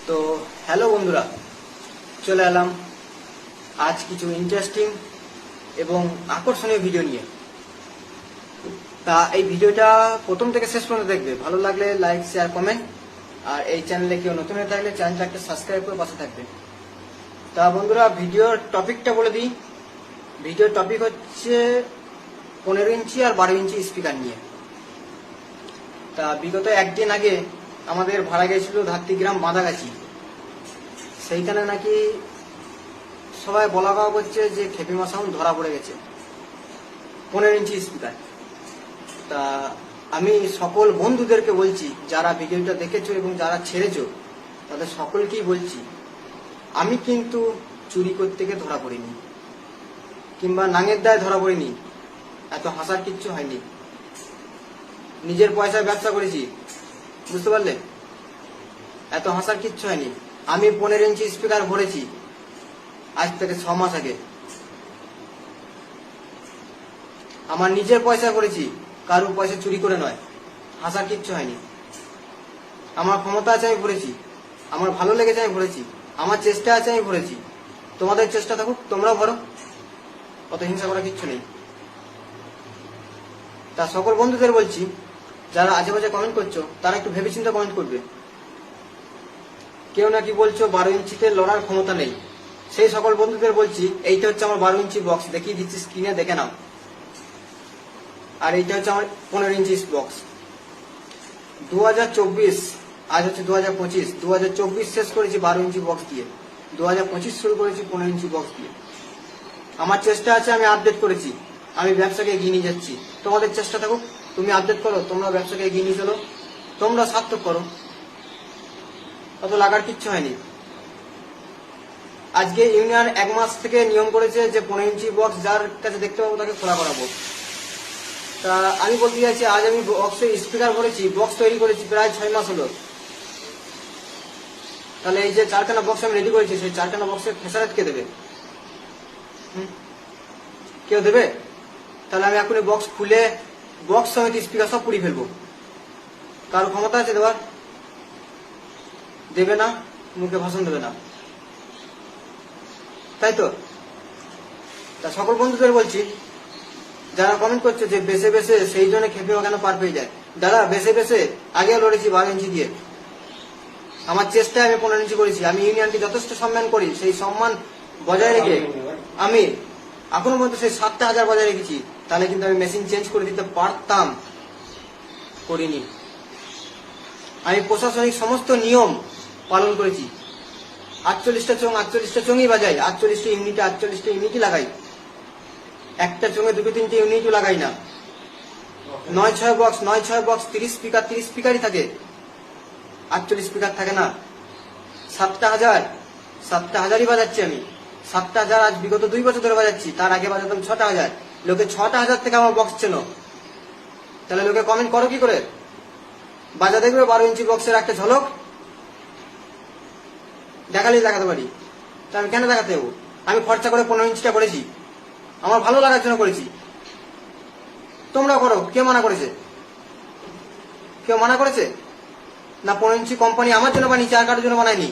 তো হ্যালো বন্ধুরা, চলে এলাম আজ কিছু ইন্টারেস্টিং এবং আকর্ষণীয় ভিডিও নিয়ে। তা এই ভিডিওটা প্রথম থেকে শেষ পর্যন্ত দেখবে, ভালো লাগলে লাইক শেয়ার কমেন্ট, আর এই চ্যানেলে কেউ নতুন হয়ে থাকলে চ্যানেলটা একটা সাবস্ক্রাইব করে পাশে থাকবে। তা বন্ধুরা, ভিডিওর টপিকটা বলে দিই। ভিডিওর টপিক হচ্ছে 15 ইঞ্চি আর 12 ইঞ্চি স্পিকার নিয়ে। তা বিগত একদিন আগে আমাদের ভাড়া গেছিল ধাত্রীগ্রাম বাঁধাগাছি। সেইখানে নাকি সবাই বলা করছে যে খেপিমা সাউন্ড ধরা পড়ে গেছে 15 ইঞ্চি স্পিকার। তা আমি সকল বন্ধুদেরকে বলছি, যারা ভিডিওটা দেখেছো এবং যারা ছেড়েছো তাদের সকলকেই বলছি, আমি কিন্তু চুরি করতে গিয়ে ধরা পড়িনি, কিংবা নাঙের দায় ধরা পড়িনি। এত হাসার কিচ্ছু হয়নি। নিজের পয়সায় ব্যবসা করেছি, বুঝতে পারলে? এত হাসার কিচ্ছু হয়নি। আমি 15 ইঞ্চি স্পিকার ভরেছি আজ থেকে 6 মাস আগে। আমার নিজের পয়সায় ভরেছি, কারোর পয়সা চুরি করে নয়। হাসার কিচ্ছু হয়নি। আমার ক্ষমতা আছে, আমি ভরেছি। আমার ভালো লেগেছে, আমি ভরেছি। আমার চেষ্টা আছে, আমি ভরেছি। তোমাদের চেষ্টা থাকুক, তোমরাও ভরো। অত হিংসা করা কিচ্ছু নেই। তা সকল বন্ধুদের বলছি, যারা আজে বাজে কমেন্ট করছো তারা একটু ভেবেচিন্তে কমেন্ট করবে। কেউ নাকি বলছো 12 ইঞ্চিতে লড়ার ক্ষমতা নেই। সেই সকল বন্ধুদের বলছি, এইটা হচ্ছে আমার 12 ইঞ্চি বক্স, দেখিয়ে দিচ্ছি স্ক্রিনে, দেখে নাও। আর এইটা হচ্ছে আমার 15 ইঞ্চি বক্স। 2024, আজ হচ্ছে 2025। 2024 শেষ করেছি 12 ইঞ্চি বক্স দিয়ে, 2025 শুরু করেছি 15 ইঞ্চি বক্স দিয়ে। আমার চেষ্টা আছে, আমি আপডেট করেছি, আমি ব্যবসাকে এগিয়ে নিয়ে যাচ্ছি। তোমাদের চেষ্টা থাকুক, তুমি আপডেট করো, তোমরা ব্যবসাকে এগিয়ে নিয়ে চলো, তোমরা সার্থক করো। অত লাগার কিচ্ছু হয়নি। আজকে ইউনিয়ন 1 মাস থেকে নিয়ম করেছে যে 15 ইঞ্চি বক্স যার কাছে দেখতে পাবো তাকে খোলা করাবো। তা আমি বলতে চাইছি, আজ আমি বক্সে স্পিকার ভরেছি, বক্স তৈরি করেছি, প্রায় 6 মাস হলো। তাহলে এই যে 4খানা বক্স আমি রেডি করেছি, সেই 4খানা বক্সের খেসারত কে দেবে? কেউ দেবে? তাহলে আমি এখনই বক্স খুলে বক্স সমেত স্পিকার সব পুড়িয়ে ফেলবো। কারো ক্ষমতা আছে দেওয়ার? দেবে না, মুখে ভাষণ দেবে না, তাই তো? তা সকল বন্ধুদের বলছি, যারা কমেন্ট করছে যে বেছে বেছে সেই জন্য খেপে কেন পার পেয়ে যায়, দাদা বেছে বেছে আগেও লড়েছি 12 ইঞ্চি দিয়ে। আমার চেষ্টায় আমি 15 ইঞ্চি করেছি। আমি ইউনিয়নকে যথেষ্ট সম্মান করি, সেই সম্মান বজায় রেখে আমি এখনো পর্যন্ত সেই 7টা হাজার বজায় রেখেছি। তাহলে কিন্তু আমি মেশিন চেঞ্জ করে দিতে পারতাম, করিনি। আমি প্রশাসনিক সমস্ত নিয়ম পালন করেছি। 48টা চোঙ 48টা চোঙই বাজাই, 48টা ইউনিটই লাগাই। একটা চোঙে 2-3টে ইউনিটও লাগাই না। 9-6 বক্স 30 স্পিকারই থাকে, 48 স্পিকার থাকে না। 7টা হাজারই বাজাচ্ছি আমি। 7টা হাজার আজ বিগত 2 বছর ধরে বাজাচ্ছি। তার আগে বাজাতাম 6টা হাজার। লোকে 6টা হাজার থেকে আমার বক্স চেনো। তাহলে লোকে কমেন্ট করো কি করে? বাজা দেখবে 12 ইঞ্চি বক্সের একটা ঝলক, দেখালেই দেখাতে পারি। তা আমি কেন দেখাতে যাবো? আমি খরচা করে 15 ইঞ্চিটা করেছি, আমার ভালো লাগার জন্য করেছি। তোমরা করো, কে মানা করেছে? কেউ মানা করেছে না? 15 ইঞ্চি কোম্পানি আমার জন্য বানিয়েছে, আর কারোর জন্য বানায়নি।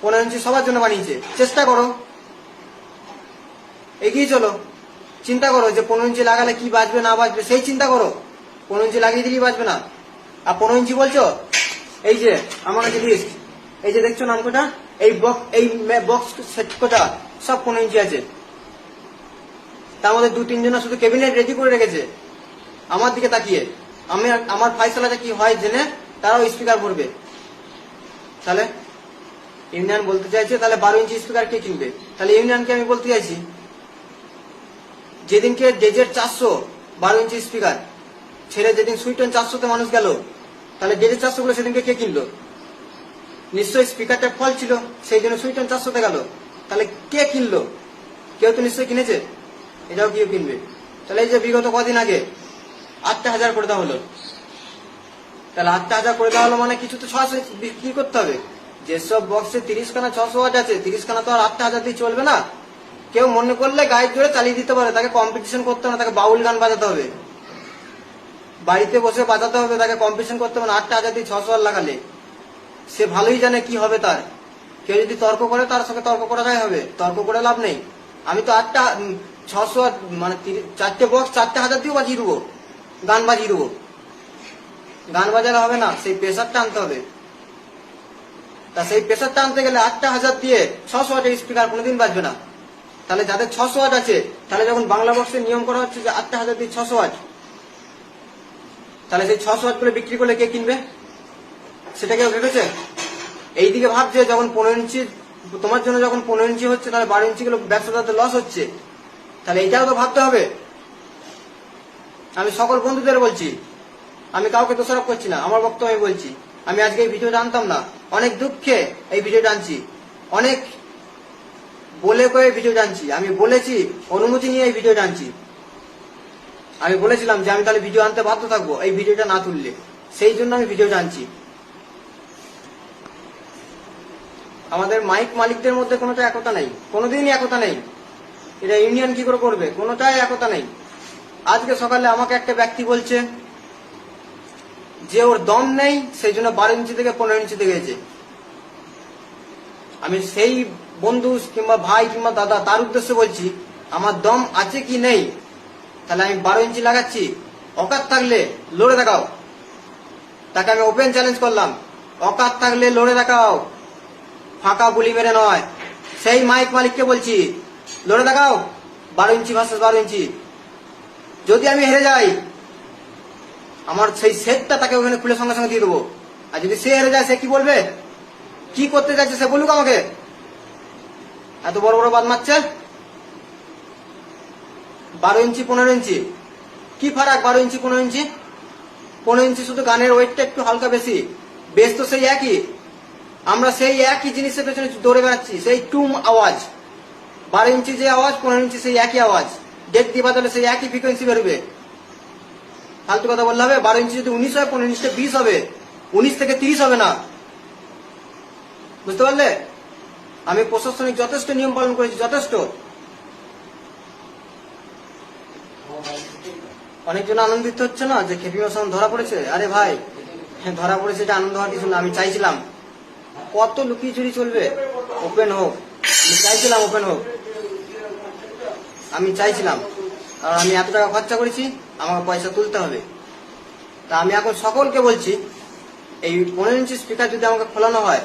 15 ইঞ্চি সবার জন্য বানিয়েছে। চেষ্টা করো, এগিয়ে চলো, চিন্তা করো যে 15 ইঞ্চি লাগালে কি বাজবে না বাজবে, সেই চিন্তা করো। 15 ইঞ্চি লাগিয়ে দিলেই বাজবে না। আর 15 ইঞ্চি বলছো, এই যে আমার কাছে লিস্ট, এই যে দেখছো নাম কোটা, এই বক্স সেট কোটা সব 15 ইঞ্চি আছে। তার মধ্যে 2-3 জন শুধু ক্যাবিনেট রেডি করে রেখেছে আমার দিকে তাকিয়ে। আমি আমার ফাইসালাটা কি হয় জেনে তারাও স্পিকার ভরবে। তাহলে ইউনিয়ন বলতে চাইছে, তাহলে 12 ইঞ্চি স্পিকার কে কিনবে? তাহলে ইউনিয়নকে আমি বলতে চাইছি, যেদিনকে ডেজের 400 12 ইঞ্চি স্পিকার ছেড়ে যেদিন সুইটন 400তে মানুষ গেল, তাহলে ডেজের 400 গুলো সেদিনকে কে কিনলো? নিশ্চয়ই স্পিকারটা ফল ছিল, সেই জন্য সুইটন 400তে গেল। তাহলে কে কিনলো? কেউ তো নিশ্চয়ই কিনেছে, এটাও কেউ কিনবে। তাহলে এই যে বিগত কদিন আগে 8টা হাজার করে দেওয়া হলো, তাহলে 8টা হাজার করে দেওয়া হলো মানে কিছু তো 600 বিক্রি করতে হবে। যেসব বক্সে 30খানা 600 ওয়াট আছে, 30খানা তো আর 8টা হাজার দিয়ে চলবে না। কেউ মনে করলে গায়ের জোরে চালিয়ে দিতে পারে, তাকে কম্পিটিশন করতে হবে না, তাকে বাউল গান বাজাতে হবে, বাড়িতে বসে বাজাতে হবে, তাকে কম্পিটিশন করতে হবে না। 8টা হাজার দিয়ে 600 ওয়াট লাগালে সে ভালোই জানে কি হবে তার। কেউ যদি তর্ক করে তার সঙ্গে তর্ক করাটাই হবে, তর্ক করে লাভ নেই। আমি তো 600 মানে 4টে বক্স 4,000 দিয়েও বাজিয়ে দেবো, গান বাজিয়ে দেবো। গান বাজালে হবে না, সেই প্রেসারটা আনতে হবে। তা সেই প্রেসারটা আনতে গেলে 8,000 দিয়ে 600 ওয়াটের স্পিকার কোনোদিন বাজবে না। তাহলে যাদের 600 ওয়াট আছে, তাহলে যখন বাংলা বক্সের নিয়ম করা হচ্ছে যে 8,000 দিয়ে 600 ওয়াট, তাহলে সেই 600 ওয়াট করে বিক্রি করলে কে কিনবে? সেটা কেউ ভেবেছে? এইদিকে ভাবছে যখন 15 ইঞ্চি তোমার জন্য যখন 15 ইঞ্চি হচ্ছে, তাহলে 12 ইঞ্চি গুলো ব্যবসাদারদের লস হচ্ছে, তাহলে এইটাও তো ভাবতে হবে। আমি সকল বন্ধুদের বলছি, আমি কাউকে দোষারোপ করছি না, আমার বক্তব্য আমি বলছি। আমি আজকে এই ভিডিওটা আনতাম না, অনেক দুঃখে এই ভিডিওটা আনছি, অনেক বলে কয়ে ভিডিওটা আনছি। আমি বলেছি, অনুমতি নিয়ে এই ভিডিওটা আনছি। আমি বলেছিলাম যে আমি তাহলে ভিডিও আনতে বাধ্য থাকবো এই ভিডিওটা না তুললে, সেই জন্য আমি ভিডিওটা আনছি। আমাদের মাইক মালিকদের মধ্যে কোনোটা একতা নেই, কোনোদিনই একতা নেই। এটা ইউনিয়ন কি করে করবে? কোনোটাই একতা নেই। আজকে সকালে আমাকে একটা ব্যক্তি বলছে যে ওর দম নেই, সেই জন্য 12 ইঞ্চি থেকে 15 ইঞ্চিতে গেছে। আমি সেই বন্ধু কিংবা ভাই কিংবা দাদা তার উদ্দেশ্যে বলছি, আমার দম আছে কি নেই, তাহলে আমি 12 ইঞ্চি লাগাচ্ছি। অকাত থাকলে লড়ে দেখাও। তাকে আমি ওপেন চ্যালেঞ্জ করলাম, অকাত থাকলে লড়ে দেখাও, ফাঁকা গুলি মেরে নয়। সেই মাইক মালিককে বলছি, লড়ে দেখাও 12 ইঞ্চি ভার্সেস 12 ইঞ্চি। যদি আমি হেরে যাই, আমার সেই সেটটা তাকে ওখানে খুলে সঙ্গে সঙ্গে দিয়ে দেবো। আর যদি সে হেরে যায়, সে কি বলবে, কি করতে চাইছে সে বলুক আমাকে। এত বড় বড় বাদ মারছে। 12 ইঞ্চি 15 ইঞ্চি কি ফারাক? 12 ইঞ্চি 15 ইঞ্চি, 15 ইঞ্চি শুধু গানের ওয়েটটা একটু হালকা বেশি, বেশ তো সেই একই। আমরা সেই একই জিনিসের পেছনে দৌড়ে বেড়াচ্ছি, সেই টুম আওয়াজ। 12 ইঞ্চি যে আওয়াজ, 15 ইঞ্চি সেই একই আওয়াজ। ডেক দিয়ে বাজালে সেই একই ফ্রিকোয়েন্সি বেরোবে। ফালতু কথা বললে হবে? 12 ইঞ্চি যদি 19 হয়, 15 ইঞ্চিটা 20 হবে, 19 থেকে 30 হবে না। বুঝতে পারলে? আমি প্রশাসনিক যথেষ্ট নিয়ম পালন করেছি, যথেষ্ট। অনেকজন আনন্দিত হচ্ছে না যে খেপিমা সাউন্ড ধরা পড়েছে। আরে ভাই, ধরা পড়েছে, এটা আনন্দ হওয়ার কিছু না। আমি চাইছিলাম, কত লুকিয়ে চুরি চলবে? ওপেন হোক। আমি চাইছিলাম ওপেন হোক, আমি চাইছিলাম। আর আমি এত টাকা খরচা করেছি, আমাকে পয়সা তুলতে হবে। তা আমি এখন সকলকে বলছি, এই 15 ইঞ্চি স্পিকার যদি আমাকে খোলানো হয়,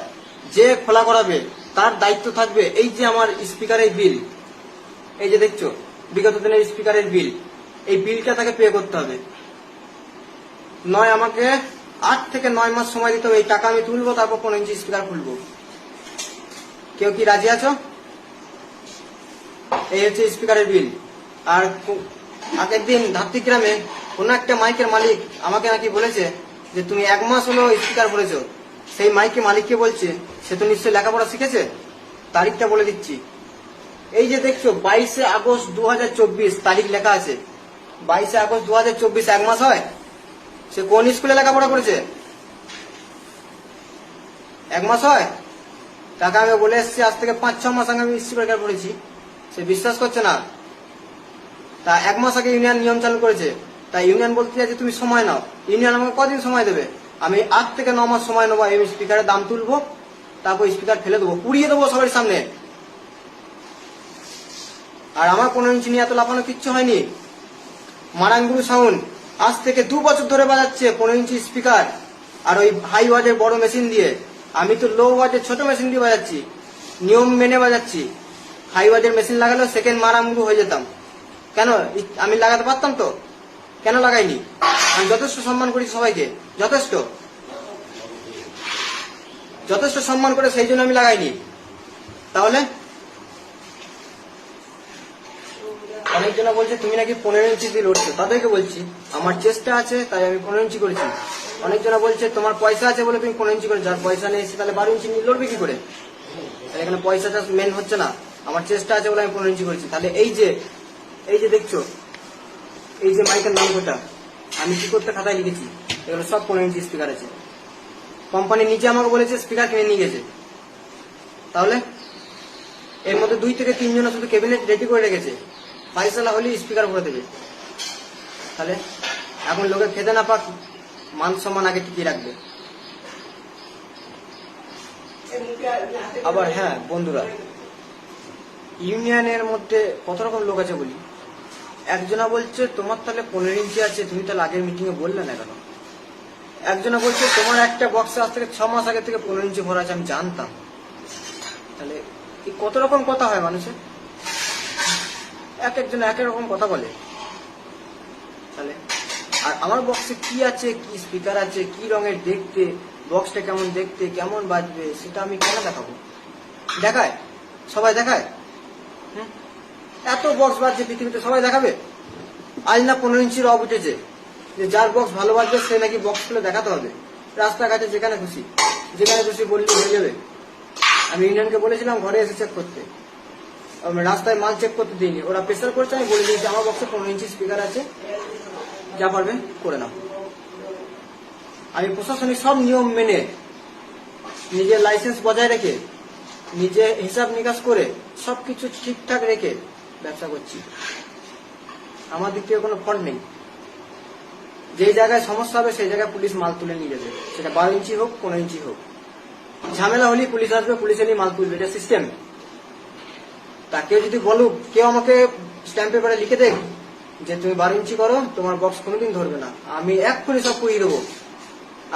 যে খোলা করাবে তার দায়িত্ব থাকবে। এই যে আমার স্পিকারের বিল, এই যে দেখছো বিগত দিনের স্পিকারের বিল, এই বিলটা তাকে পে করতে হবে। নয় আমাকে 8 থেকে 9 মাস সময় দিতে হবে। এই টাকা আমি তুলবো, তারপর 15 ইঞ্চি স্পিকার খুলবো। কেউ কি রাজি আছো? এই হচ্ছে স্পিকারের বিল। আর আগের দিন ধাত্রীগ্রামে কোন একটা মাইকের মালিক আমাকে নাকি বলেছে যে তুমি 1 মাস হলো স্পিকার বলেছো। সেই মাইকের মালিককে বলছে, সে তো নিশ্চয়ই লেখাপড়া শিখেছে। তারিখটা বলে দিচ্ছি, এই যে দেখছো 22 আগস্ট 2024 তারিখ লেখা আছে। 22 আগস্ট 2024 1 মাস হয়? সে কোন স্কুলে লেখাপড়া করেছে? 1 মাস হয়? তাকে আমি বলে এসেছি আজ থেকে 5-6 মাস আগে আমি স্পিকার পড়েছি, সে বিশ্বাস করছে না। তা 1 মাস আগে ইউনিয়ন নিয়ম চালু করেছে। তাই ইউনিয়ন বলতে চাইছে তুমি সময় নাও। ইউনিয়ন আমাকে কদিন সময় দেবে? আমি 8 থেকে 9 মাস সময় নেবো। এই স্পিকারের দাম তুলবো, তারপর স্পিকার ফেলে দেবো, পুড়িয়ে দেবো সবার সামনে। আর আমার 15 ইঞ্চি নিয়ে এত লাফানো কিচ্ছু হয়নি। মারাঙ্গুরু সাউন্ড আজ থেকে 2 বছর ধরে বাজাচ্ছে 15 ইঞ্চি স্পিকার, আর ওই হাই ওয়াটের বড় মেশিন দিয়ে। আমি তো লো ওয়াটের ছোট মেশিন দিয়ে বাজাচ্ছি, নিয়ম মেনে বাজাচ্ছি। হাই ওয়াটের মেশিন লাগালেও সেকেন্ড মারাঙ্গুরু হয়ে যেতাম। কেন? আমি লাগাতে পারতাম তো, কেন লাগাইনি? আমি যথেষ্ট সম্মান করি সবাইকে, যথেষ্ট যথেষ্ট সম্মান করে, সেই জন্য আমি লাগাইনি। তাহলে অনেকজন বলছে তুমি নাকি 15 ইঞ্চি দিয়ে লড়ছো। তাদেরকে বলছি আমার চেষ্টা আছে, তাই আমি 15 ইঞ্চি করেছি। অনেকজন বলছে তোমার পয়সা আছে বলে তুমি 15 ইঞ্চি করেছো। যার পয়সা নেই সে তাহলে 12 ইঞ্চি নিয়ে লড়বে কি করে? তাহলে এখানে পয়সাটা মেন হচ্ছে না, আমার চেষ্টা আছে বলে আমি 15 ইঞ্চি করেছি। তাহলে এই যে দেখছো, এই যে মাইকের নম্বরটা আমি কি করতে খাতায় লিখেছি, এগুলো সব 15 ইঞ্চি স্পিকার আছে। কোম্পানি নিচে আমাকে বলেছে স্পিকার কিনে নিয়ে গেছে। তাহলে এর মধ্যে 2 থেকে 3 জন শুধু ক্যাবিনেট রেডি করে রেখেছে, পয়সা হলে স্পিকার ভরে দেবে। তাহলে এখন লোকে খেতে না পাক, মান সম্মান আগে টিকিয়ে রাখবে। আবার হ্যাঁ বন্ধুরা, ইউনিয়নের মধ্যে কত রকম লোক আছে বলি। একজনা বলছে তোমার তাহলে 15 ইঞ্চি আছে, তুমি তাহলে আগের মিটিং এ বললে না কেন। একজনা বলছে তোমার একটা বক্সে আজ থেকে 6 মাস আগে থেকে 15 ইঞ্চি ভরা আছে, আমি জানতাম। তাহলে এই কত রকম কথা হয় মানুষের, এক একজন এক এক রকম কথা বলে। তাহলে আর আমার বক্সে কি আছে, কি স্পিকার আছে, কি রঙের দেখতে, বক্সটা কেমন দেখতে, কেমন বাজবে, সেটা আমি কেন দেখাবো? দেখায় সবাই, দেখায়। এত বক্স বাজছে পৃথিবীতে, সবাই দেখাবে? আজ না 15 ইঞ্চির রব উঠেছে যে যার বক্স ভালো বাজবে সে নাকি বক্স খুলে দেখাতে হবে রাস্তাঘাটে, যেখানে খুশি বললে হয়ে যাবে। আমি ইউনিয়নকে বলেছিলাম ঘরে এসে চেক করতে, রাস্তায় মাল চেক করতে দিইনি, ওরা প্রেসার করছে। আমি বলে দিয়েছি আমার বক্সে 15 ইঞ্চি স্পিকার আছে, যা পারবে করে নাও। আমি প্রশাসনিক সব নিয়ম মেনে, নিজের লাইসেন্স বজায় রেখে, নিজে হিসাব নিকাশ করে, সবকিছু ঠিকঠাক রেখে ব্যবসা করছি। আমার দিক থেকে কোনো ফল্ট নেই। যে জায়গায় সমস্যা হবে সেই জায়গায় পুলিশ মাল তুলে নিয়ে যাবে, সেটা 12 ইঞ্চি হোক 15 ইঞ্চি হোক। ঝামেলা হলেই পুলিশ আসবে, পুলিশ এলেই মাল তুলবে, এটা সিস্টেম। তা কেউ যদি বলুক, কেউ আমাকে স্ট্যাম্প পেপারে লিখে দেখ যে তুমি 12 ইঞ্চি করো, তোমার বক্স কোনোদিন ধরবে না, আমি এক্ষুনি সব পুড়িয়ে দেবো,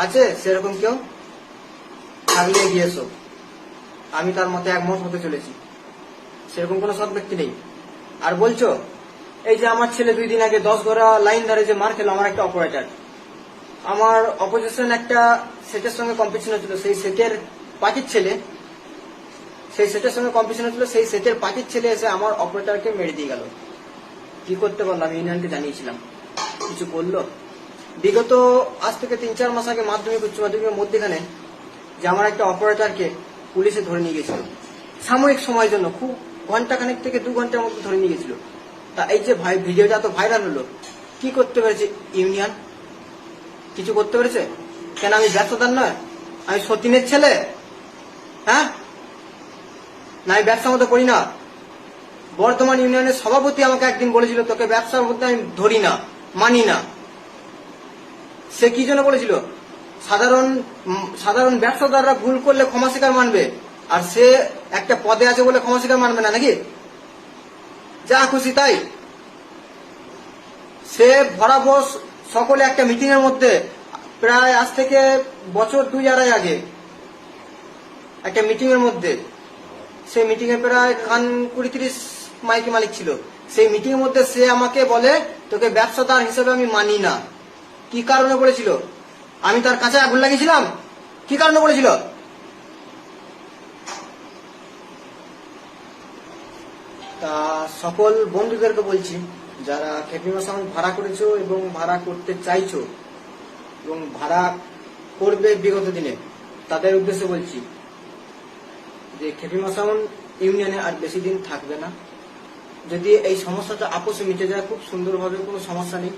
আছে সেরকম কেউ থাকলে এগিয়ে এসো। আমি তার মতে একমত হতে চলেছি, সেরকম কোনো সৎ ব্যক্তি নেই। আর বলছো এই যে আমার ছেলে 2 দিন আগে 10 ঘোড়া লাইন ধরে যে মার খেলো, আমার একটা অপারেটর, আমার অপোজিশন একটা সেটের সঙ্গে কম্পিটিশন হচ্ছিল, সেই সেটের পাখির ছেলে, সেই সেটের সঙ্গে কম্পিটিশন হচ্ছিল, সেই সেটের পাখির ছেলে এসে আমার অপারেটরকে মেরে দিয়ে গেল। কি করতে পারলো? আমি ইউনিয়নকে জানিয়েছিলাম, কিছু বললো? বিগত আজ থেকে 3-4 মাস আগে মাধ্যমিক উচ্চ মাধ্যমিকের মধ্যেখানে যে আমার একটা অপারেটরকে পুলিশে ধরে নিয়ে গেছিল সাময়িক সময়ের জন্য, খুব ঘন্টাখানেক থেকে 2 ঘন্টার মধ্যে ধরে নিয়ে গেছিল। তা এই যে ভিডিওটা তো ভাইরাল হলো, কি করতে পেরেছে ইউনিয়ন? কিছু করতে পেরেছে? কেন আমি ব্যবসাদার নয়? আমি সতীনের ছেলে? হ্যাঁ না, আমি ব্যবসার মধ্যে করি না। বর্ধমান ইউনিয়নের সভাপতি আমাকে একদিন বলেছিল তোকে ব্যবসার মধ্যে আমি ধরি না, মানি না। সে কি জন্য বলেছিল? সাধারণ ব্যবসাদাররা ভুল করলে ক্ষমা স্বীকার মানবে, আর সে একটা পদে আছে বলে ক্ষমা স্বীকার মানবে না নাকি? যা খুশি তাই। সে বরাবর সকলে একটা মিটিং এর মধ্যে, প্রায় আজ থেকে বছর 2-2.5 আগে একটা মিটিং এর মধ্যে, সেই মিটিং এ প্রায় 20-30 মাইকি মালিক ছিল। সেই মিটিং এর মধ্যে সে আমাকে বলে তোকে ব্যবসাদার হিসেবে আমি মানি না। কি কারণে বলেছিল? আমি তার কাছে আগুন লাগিয়েছিলাম? কি কারণে বলেছিল? তা সকল বন্ধুদেরকে বলছি, যারা খেপিমা সাউন্ড ভাড়া করেছো এবং ভাড়া করতে চাইছো এবং ভাড়া করবে বিগত দিনে, তাদের উদ্দেশ্যে বলছি যে খেপিমা সাউন্ড ইউনিয়নে আর বেশি দিন থাকবে না। যদি এই সমস্যাটা আপোষে মিটে যায় খুব সুন্দরভাবে, কোনো সমস্যা নেই।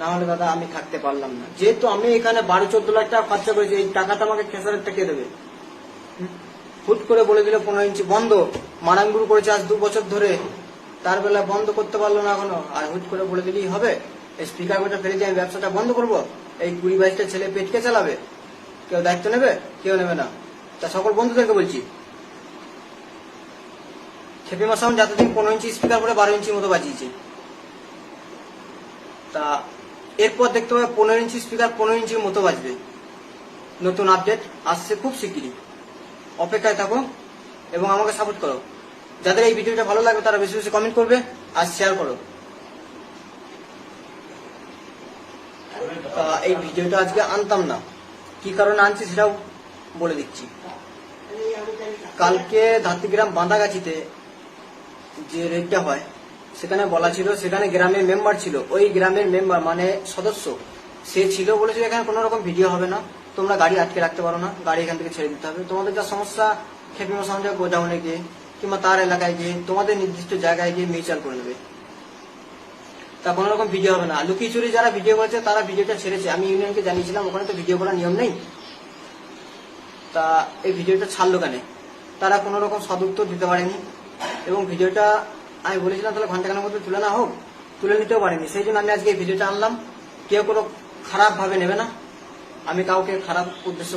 না হলে দাদা আমি থাকতে পারলাম না। যেহেতু আমি এখানে 12-14 লাখ টাকা খরচা করেছি, এই টাকাটা আমাকে খেসারেরটা কে দেবে? হুট করে বলে দিলে 15 ইঞ্চি বন্ধ, মারাঙ্গুর করেছে আজ 2 বছর ধরে, তার বেলা বন্ধ করতে পারলো না এখনো, আর হুট করে বলে দিলেই হবে? এই স্পিকার গোটা ফেলে দিয়ে আমি ব্যবসাটা বন্ধ করবো? এই 20-22টা ছেলে পেটকে চালাবে? কেউ দায়িত্ব নেবে? কেউ নেবে না। তা সকল বন্ধুদেরকে বলছি, খেপিমা সাউন্ড যতদিন 15 ইঞ্চি স্পিকার করে 12 ইঞ্চির মতো বাজিয়েছে, তা এরপর দেখতে হবে 15 ইঞ্চি স্পিকার 15 ইঞ্চির মতো বাজবে। নতুন আপডেট আসছে খুব শিগগিরই, অপেক্ষায় থাকো এবং আমাকে সাপোর্ট করো। যাদের এই ভিডিওটা ভালো লাগবে তারা বেশি বেশি কমেন্ট করবে আর শেয়ার করো। এই ভিডিওটা আজকে আনতাম না, কি কারণে আনছি সেটাও বলে দিচ্ছি। কালকে ধাত্রীগ্রাম বাঁধাগাছিতে যে রেডটা হয়, সেখানে বলা ছিল, সেখানে গ্রামের মেম্বার ছিল, ওই গ্রামের মেম্বার মানে সদস্য সে ছিল, বলেছিল এখানে কোনো রকম ভিডিও হবে না, তোমরা গাড়ি আটকে রাখতে পারো না, গাড়ি এখান থেকে ছেড়ে দিতে হবে। তোমাদের যা সমস্যা খেপিমা সাউন্ডে গোডাউনে গিয়ে কিংবা তার এলাকায় গিয়ে তোমাদের নির্দিষ্ট জায়গায় গিয়ে মিউচুয়াল করে নেবে। তা কোনো রকম ভিডিও হবে না। লুকিয়ে চুরি যারা ভিডিও করেছে তারা ভিডিওটা ছেড়েছে, আমি ইউনিয়নকে জানিয়েছিলাম, ওখানে তো ভিডিও করার নিয়ম নেই। তা এই ভিডিওটা ছাড়লো কেন? তারা কোনো রকম সদুত্তর দিতে পারেনি এবং ভিডিওটা আমি বলেছিলাম তাহলে ঘন্টাখানের মধ্যে তুলে না হোক, তুলে নিতেও পারেনি। সেই জন্য আমি আজকে এই ভিডিওটা আনলাম। কেউ কোনো খারাপ ভাবে নেবে না, আমি কাউকে খারাপ উদ্দেশ্য